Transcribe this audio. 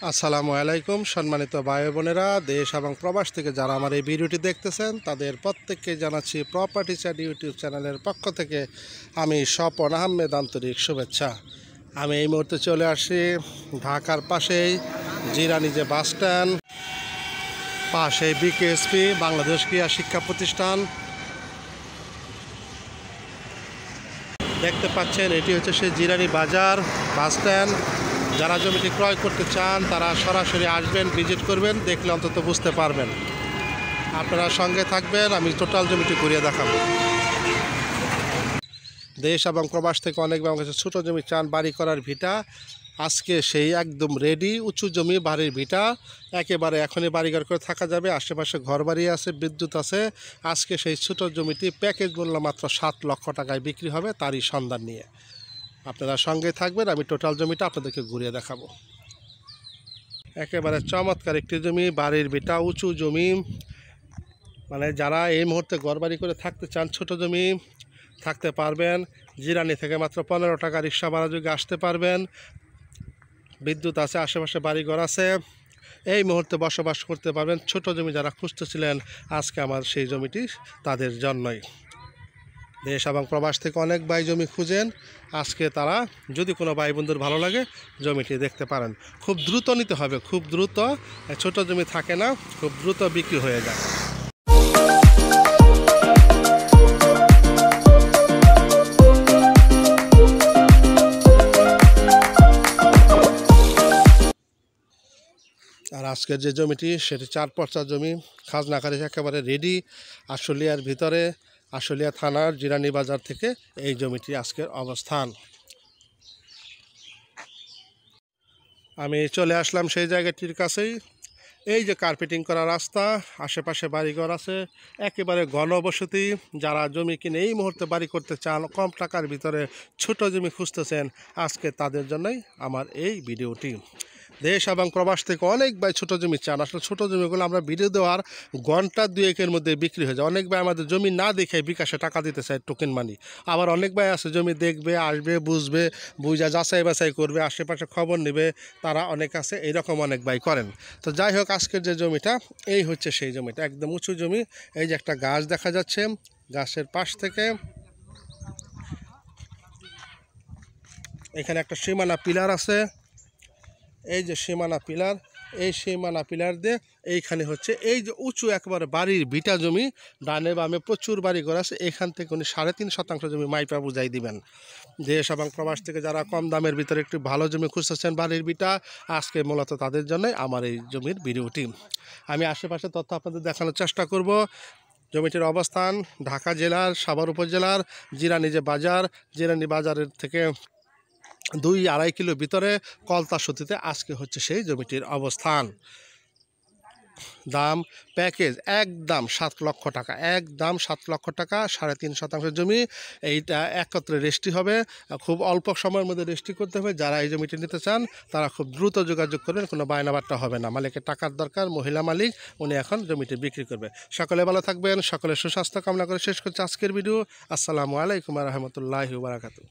আসসালামু আলাইকুম সম্মানিত ভাই বোনেরা, দেশ এবং প্রবাস থেকে যারা আমার এই ভিডিওটি দেখতেছেন তাদের প্রত্যেককে জানাচ্ছি প্রপার্টি চ্যাট ইউটিউব চ্যানেলের পক্ষ থেকে আমি স্বপন আহমেদ আন্তরিক শুভেচ্ছা। আমি এই মুহূর্তে চলে আসি ঢাকার পাশেই জিরানী যে বাস স্ট্যান্ড, পাশেই বিকেএসপি বাংলাদেশ ক্রীড়া শিক্ষা প্রতিষ্ঠান দেখতে পাচ্ছেন। এটি হচ্ছে সেই জিরানী বাজার বাস স্ট্যান্ড। যারা জমিটি ক্রয় করতে চান তারা সরাসরি আসবেন, ভিজিট করবেন, দেখলে অন্তত বুঝতে পারবেন। আপনারা সঙ্গে থাকবেন, আমি টোটাল জমিটি ঘুরিয়ে দেখাবো। দেশ এবং প্রবাস থেকে অনেক আমার কাছে ছোটো জমি চান বাড়ি করার ভিটা, আজকে সেই একদম রেডি উঁচু জমি বাড়ির ভিটা, একেবারে এখনই বাড়িঘর করে থাকা যাবে। আশেপাশে ঘর বাড়ি আছে, বিদ্যুৎ আছে। আজকে সেই ছোটো জমিটি প্যাকেজ মূল্য মাত্র 7 লক্ষ টাকায় বিক্রি হবে, তারই সন্ধান নিয়ে আপনারা সঙ্গে থাকবেন। আমি টোটাল জমিটা আপনাদেরকে ঘুরিয়ে দেখাবো। একেবারে চমৎকার একটি জমি, বাড়ির ভিটা, উঁচু জমি। মানে যারা এই মুহূর্তে ঘরবাড়ি করে থাকতে চান, ছোট জমি থাকতে পারবেন। জিরানী থেকে মাত্র 15 টাকা রিক্সা ভাড়া যোগে আসতে পারবেন। বিদ্যুৎ আছে, আশেপাশে বাড়িঘর আছে, এই মুহূর্তে বসবাস করতে পারবেন। ছোট জমি যারা খুঁজতেছিলেন, আজকে আমার সেই জমিটি তাদের জন্যই। দেশ এবং প্রবাস থেকে অনেক ভাই জমি খুঁজেন, আজকে তারা যদি কোনো ভাই বন্ধুর ভালো লাগে জমিটি দেখতে পারেন। খুব দ্রুত নিতে হবে, খুব দ্রুত। ছোট জমি থাকে না, খুব দ্রুত বিক্রি হয়ে যায়। আর আজকের যে জমিটি সেটি 4 পর্চা জমি, খাজনাকারী একেবারে রেডি। আশুলিয়ার ভিতরে, আশুলিয়া থানার জিরানী বাজার থেকে এই জমিটি আজকের অবস্থান। আমি চলে আসলাম সেই জায়গাটির কাছেই। এই যে কার্পেটিং করা রাস্তা, আশেপাশে বাড়িঘর আছে, একেবারে ঘনবসতি। যারা জমি কিনে এই মুহূর্তে বাড়ি করতে চান, কম টাকার ভিতরে ছোট জমি খুঁজতেছেন, আজকে তাদের জন্যই আমার এই ভিডিওটি। দেশ এবং প্রবাস থেকে অনেক ভাই ছোটো জমি চান। আসলে ছোটো জমিগুলো আমরা ভিডিও দেওয়ার ঘন্টা 2-1 মধ্যে বিক্রি হয়ে যায়। অনেক ভাই আমাদের জমি না দেখে বিকাশে টাকা দিতে চায়, টোকেন মানি। আবার অনেক ভাই আছে জমি দেখবে, আসবে, বুঝবে, বুঝা যাচাই বাছাই করবে, আশেপাশে খবর নেবে, তারা অনেক আছে, এইরকম অনেক ভাই করেন। তো যাই হোক, আজকের যে জমিটা, এই হচ্ছে সেই জমিটা, একদম উঁচু জমি। এই যে একটা গাছ দেখা যাচ্ছে, গাছের পাশ থেকে এখানে একটা সীমানা পিলার আছে। এই যে সীমানা পিলার, এই সীমানা পিলার দিয়ে এইখানে হচ্ছে এই যে উঁচু একেবারে বাড়ির ভিটা জমি। ডানে বামে প্রচুর বাড়িঘর আছে। এখান থেকে উনি 3.5 শতাংশ জমি মাইপা বুঝাই দিবেন। দেশ এবং প্রবাস থেকে যারা কম দামের ভিতরে একটু ভালো জমি খুঁজতেছেন বাড়ির ভিটা, আজকে মূলত তাদের জন্যই আমার এই জমির ভিডিওটি। আমি আশেপাশে তথ্য আপনাদের দেখানোর চেষ্টা করব। জমিটির অবস্থান ঢাকা জেলার সাভার উপজেলার জিরানী যে বাজার, জিরানী বাজারের থেকে 2-2.5 কিলো ভিতরে কলতাসতিতে আজকে হচ্ছে সেই জমিটির অবস্থান। দাম প্যাকেজ একদম 7 লক্ষ টাকা, একদম 7 লক্ষ টাকা। 3.5 শতাংশ জমি, এইটা একত্রে রেজিস্ট্রি হবে। খুব অল্প সময়ের মধ্যে রেজিস্ট্রি করতে হবে। যারা এই জমিটি নিতে চান তারা খুব দ্রুত যোগাযোগ করবেন, কোনো বায়নাবাট্টা হবে না। মালিকের টাকার দরকার, মহিলা মালিক, উনি এখন জমিটি বিক্রি করবে। সকলে ভালো থাকবেন, সকলে সুস্বাস্থ্য কামনা করে শেষ করছে আজকের ভিডিও। আসসালামু আলাইকুম ওয়া রাহমাতুল্লাহি ওয়া বারাকাতুহু।